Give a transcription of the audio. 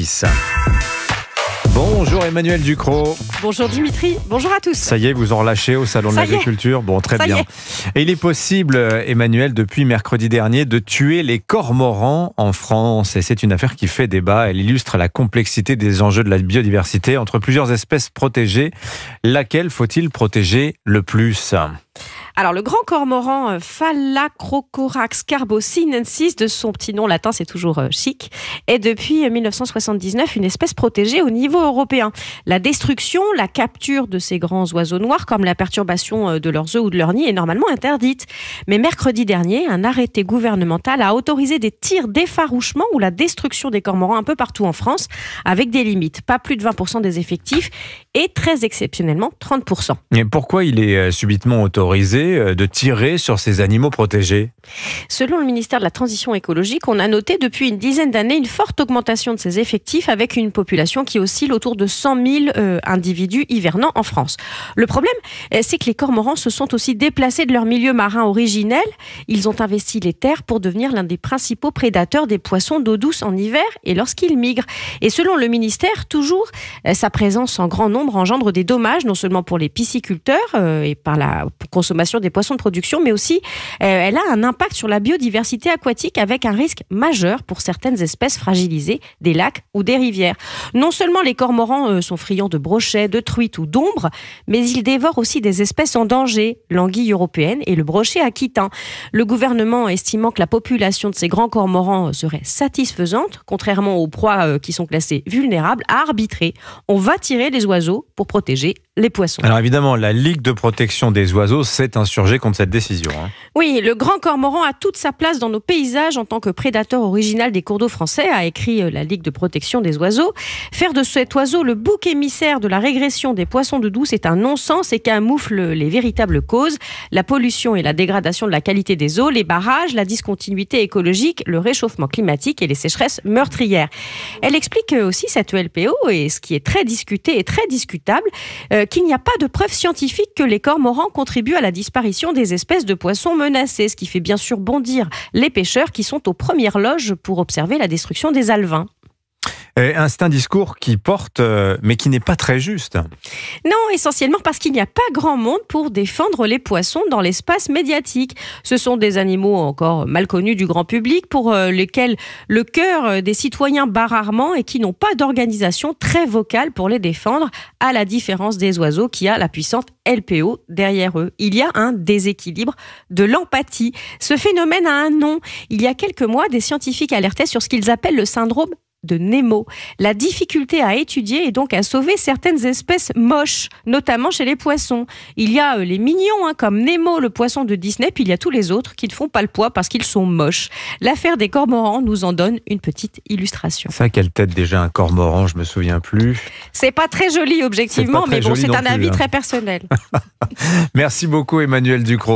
justice. Bonjour Emmanuel Ducrot. Bonjour Dimitri, bonjour à tous. Ça y est, vous en relâchez au Salon de l'Agriculture. Bon, très bien. Et il est possible, Emmanuel, depuis mercredi dernier, de tuer les cormorans en France. Et c'est une affaire qui fait débat. Elle illustre la complexité des enjeux de la biodiversité entre plusieurs espèces protégées. Laquelle faut-il protéger le plus ? Alors, le grand cormoran Phalacrocorax carbosinensis, de son petit nom latin, c'est toujours chic, est depuis 1979 une espèce protégée au niveau européen. La destruction, la capture de ces grands oiseaux noirs, comme la perturbation de leurs œufs ou de leurs nids, est normalement interdite. Mais mercredi dernier, un arrêté gouvernemental a autorisé des tirs d'effarouchement ou la destruction des cormorans un peu partout en France, avec des limites. Pas plus de 20% des effectifs et très exceptionnellement 30%. Et pourquoi il est subitement autorisé de tirer sur ces animaux protégés ? Selon le ministère de la Transition écologique, on a noté depuis une dizaine d'années une forte augmentation de ces effectifs avec une population qui oscille autour de 100 000 individus hivernants en France. Le problème, c'est que les cormorans se sont aussi déplacés de leur milieu marin originel. Ils ont investi les terres pour devenir l'un des principaux prédateurs des poissons d'eau douce en hiver et lorsqu'ils migrent. Et selon le ministère, toujours, sa présence en grand nombre engendre des dommages, non seulement pour les pisciculteurs et par la consommation des poissons de production, mais aussi elle a un impact sur la biodiversité aquatique avec un risque majeur pour certaines espèces fragilisées des lacs ou des rivières. Non seulement les cormorans sont friands de brochets, de truites ou d'ombres, mais ils dévorent aussi des espèces en danger, l'anguille européenne et le brochet aquitain. Le gouvernement, estimant que la population de ces grands cormorans serait satisfaisante, contrairement aux proies qui sont classées vulnérables, a arbitré. On va tirer les oiseaux pour protéger les poissons. Alors évidemment, la Ligue de protection des oiseaux s'est insurgée contre cette décision. Oui, le grand cormoran a toute sa place dans nos paysages en tant que prédateur original des cours d'eau français, a écrit la Ligue de protection des oiseaux. Faire de cet oiseau le bouc émissaire de la régression des poissons d'eau douce est un non-sens et camoufle les véritables causes, la pollution et la dégradation de la qualité des eaux, les barrages, la discontinuité écologique, le réchauffement climatique et les sécheresses meurtrières. Elle explique aussi, cette LPO, et ce qui est très discuté et très discutable, qu'il n'y a pas de preuves scientifiques que les cormorans contribuent à la disparition des espèces de poissons menacées, ce qui fait bien sûr bondir les pêcheurs qui sont aux premières loges pour observer la destruction des alevins. C'est un discours qui porte, mais qui n'est pas très juste. Non, essentiellement parce qu'il n'y a pas grand monde pour défendre les poissons dans l'espace médiatique. Ce sont des animaux encore mal connus du grand public, pour lesquels le cœur des citoyens bat rarement et qui n'ont pas d'organisation très vocale pour les défendre, à la différence des oiseaux qui a la puissante LPO derrière eux. Il y a un déséquilibre de l'empathie. Ce phénomène a un nom. Il y a quelques mois, des scientifiques alertaient sur ce qu'ils appellent le syndrome de Nemo. La difficulté à étudier et donc à sauver certaines espèces moches, notamment chez les poissons. Il y a les mignons, comme Nemo, le poisson de Disney, puis il y a tous les autres qui ne font pas le poids parce qu'ils sont moches. L'affaire des cormorans nous en donne une petite illustration. Ça, quelle tête déjà un cormoran, je me souviens plus. C'est pas très joli objectivement, mais bon, c'est un avis très personnel. Merci beaucoup Emmanuel Ducrot.